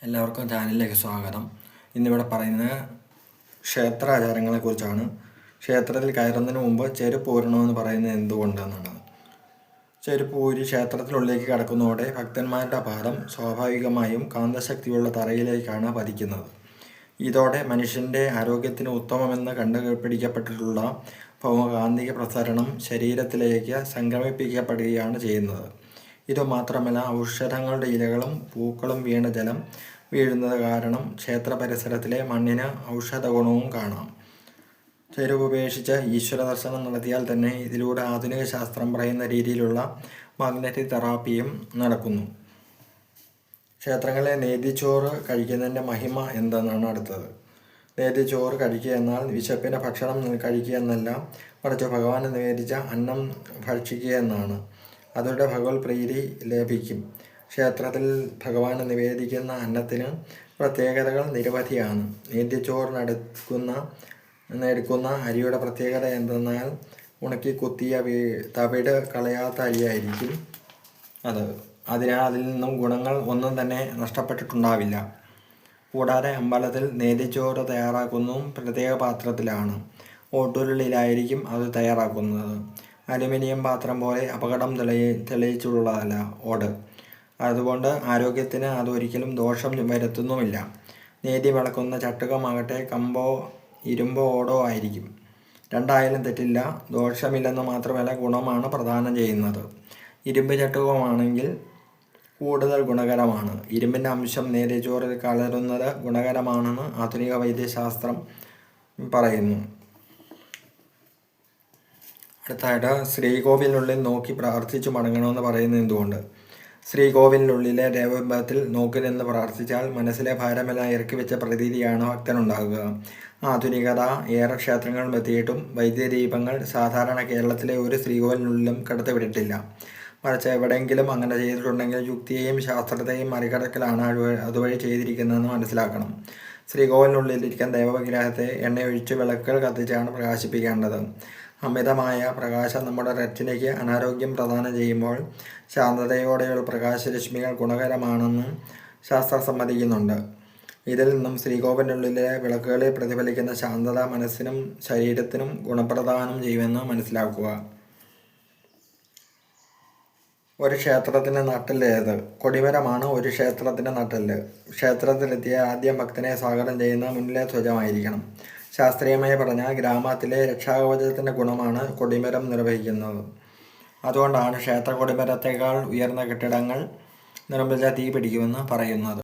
എല്ലാവർക്കും ചാനലിലേക്ക് സ്വാഗതം. ഇന്നിവിടെ പറയുന്നത് ക്ഷേത്രാചാരങ്ങളെക്കുറിച്ചാണ്. ക്ഷേത്രത്തിൽ കയറുന്നതിന് മുമ്പ് ചെരുപ്പ് ഊരണമെന്ന് പറയുന്നത് എന്തുകൊണ്ടെന്നാണ്. ചെരുപ്പ് ഊരി ക്ഷേത്രത്തിനുള്ളിലേക്ക് കടക്കുന്നതോടെ ഭക്തന്മാരുടെ പാദം സ്വാഭാവികമായും കാന്തശക്തിയുള്ള തറയിലേക്കാണ് പതിക്കുന്നത്. ഇതോടെ മനുഷ്യൻ്റെ ആരോഗ്യത്തിന് ഉത്തമമെന്ന് കണ്ടുപിടിക്കപ്പെട്ടിട്ടുള്ള ഭൗമകാന്തിക പ്രസരണം ശരീരത്തിലേക്ക് സംക്രമിപ്പിക്കപ്പെടുകയാണ് ചെയ്യുന്നത്. ഇതുമാത്രമല്ല, ഔഷധങ്ങളുടെ ഇലകളും പൂക്കളും വീണ ജലം വീഴുന്നത് കാരണം ക്ഷേത്ര പരിസരത്തിലെ മണ്ണിന് ഔഷധ ഗുണവും കാണാം. ചെരുപ്പ് ഉപേക്ഷിച്ച് ഈശ്വര ദർശനം നടത്തിയാൽ തന്നെ ഇതിലൂടെ ആധുനിക ശാസ്ത്രം പറയുന്ന രീതിയിലുള്ള മാഗ്നറ്റിക് തെറാപ്പിയും നടക്കുന്നു. ക്ഷേത്രങ്ങളിലെ നേദ്യച്ചോറ് കഴിക്കുന്നതിൻ്റെ മഹിമ എന്തെന്നാണ് അടുത്തത്. നേദ്യച്ചോറ് കഴിക്കുക എന്നാൽ വിശപ്പിന് ഭക്ഷണം കഴിക്കുക എന്നല്ല, മറിച്ച് ഭഗവാന് നിവേദിച്ച അന്നം ഭക്ഷിക്കുക എന്നാണ്. അതോടെ ഭഗവത് പ്രീതി ലഭിക്കും. ക്ഷേത്രത്തിൽ ഭഗവാന് നിവേദിക്കുന്ന അന്നത്തിന് പ്രത്യേകതകൾ നിരവധിയാണ്. നേദ്യച്ചോറിനെടുക്കുന്ന അരിയുടെ പ്രത്യേകത എന്തെന്നാൽ ഉണക്കി കുത്തിയ തവിട് കളയാത്ത അരിയായിരിക്കും അത്. അതിനാൽ അതിൽ നിന്നും ഗുണങ്ങൾ ഒന്നും തന്നെ നഷ്ടപ്പെട്ടിട്ടുണ്ടാവില്ല. കൂടാതെ അമ്പലത്തിൽ നേദ്യച്ചോറ് തയ്യാറാക്കുന്നതും പ്രത്യേക പാത്രത്തിലാണ്. ഓട്ടുരുളിലായിരിക്കും അത് തയ്യാറാക്കുന്നത്. അലുമിനിയം പാത്രം പോലെ അപകടം തെളിയിച്ചുള്ളതല്ല ഓട്. അതുകൊണ്ട് ആരോഗ്യത്തിന് അതൊരിക്കലും ദോഷം വരുത്തുന്നുമില്ല. നേദ്യം ഇളക്കുന്ന ചട്ടുകമാകട്ടെ കമ്പോ ഇരുമ്പോ ഓടോ ആയിരിക്കും. രണ്ടായാലും തെറ്റില്ല. ദോഷമില്ലെന്ന് മാത്രമല്ല, ഗുണമാണ് പ്രദാനം ചെയ്യുന്നത്. ഇരുമ്പ് ചട്ടുകമാണെങ്കിൽ കൂടുതൽ ഗുണകരമാണ്. ഇരുമ്പിൻ്റെ അംശം നേദ്യച്ചോറിൽ കലരുന്നത് ഗുണകരമാണെന്ന് ആധുനിക വൈദ്യശാസ്ത്രം പറയുന്നു. അടുത്തായിട്ട് ശ്രീകോവിലിനുള്ളിൽ നോക്കി പ്രാർത്ഥിച്ചു മടങ്ങണമെന്ന് പറയുന്നത് എന്തുകൊണ്ട്. ശ്രീകോവിലിനുള്ളിലെ ദേവബിംബത്തിൽ നോക്കി നിന്ന് പ്രാർത്ഥിച്ചാൽ മനസ്സിലെ ഭാരമെല്ലാം ഇറക്കി വെച്ച പ്രതീതിയാണ് ഭക്തനുണ്ടാകുക. ആധുനികത ഏറെ ക്ഷേത്രങ്ങളും എത്തിയിട്ടും വൈദ്യദീപങ്ങൾ സാധാരണ കേരളത്തിലെ ഒരു ശ്രീകോവിലിനുള്ളിലും കടത്തിവിട്ടിട്ടില്ല. മറിച്ച് എവിടെയെങ്കിലും അങ്ങനെ ചെയ്തിട്ടുണ്ടെങ്കിൽ യുക്തിയെയും ശാസ്ത്രത്തെയും മറികടക്കലാണ് അതുവഴി ചെയ്തിരിക്കുന്നതെന്ന് മനസ്സിലാക്കണം. ശ്രീകോവിലിനുള്ളിലിരിക്കുന്ന ദേവവിഗ്രഹത്തെ എണ്ണയൊഴിച്ച് വിളക്കുകൾ കത്തിച്ചാണ് പ്രകാശിപ്പിക്കേണ്ടത്. അമിതമായ പ്രകാശം നമ്മുടെ റെറ്റിനയ്ക്ക് അനാരോഗ്യം പ്രദാനം ചെയ്യുമ്പോൾ ശാന്തതയോടെയുള്ള പ്രകാശരശ്മികൾ ഗുണകരമാണെന്ന് ശാസ്ത്രം സമ്മതിക്കുന്നുണ്ട്. ഇതിൽ നിന്നും ശ്രീകോവിലിനുള്ളിലെ വിളക്കുകളിൽ പ്രതിഫലിക്കുന്ന ശാന്തത മനസ്സിനും ശരീരത്തിനും ഗുണപ്രദാനം ചെയ്യുമെന്ന് മനസ്സിലാക്കുക. ഒരു ക്ഷേത്രത്തിൻ്റെ നട്ടെല്ല് ഏത്? കൊടിമരമാണ് ഒരു ക്ഷേത്രത്തിൻ്റെ നട്ടെല്ല്. ക്ഷേത്രത്തിലെത്തിയ ആദ്യം ഭക്തനെ സ്വാഗതം ചെയ്യുന്ന മുന്നിലെ ധ്വജമായിരിക്കണം. ശാസ്ത്രീയമായി പറഞ്ഞാൽ ഗ്രാമത്തിലെ രക്ഷാകവചത്തിൻ്റെ ഗുണമാണ് കൊടിമരം നിർവഹിക്കുന്നത്. അതുകൊണ്ടാണ് ക്ഷേത്ര കൊടിമരത്തേക്കാൾ ഉയർന്ന കെട്ടിടങ്ങൾ നിർമ്മിച്ചാൽ തീ പിടിക്കുമെന്ന് പറയുന്നത്.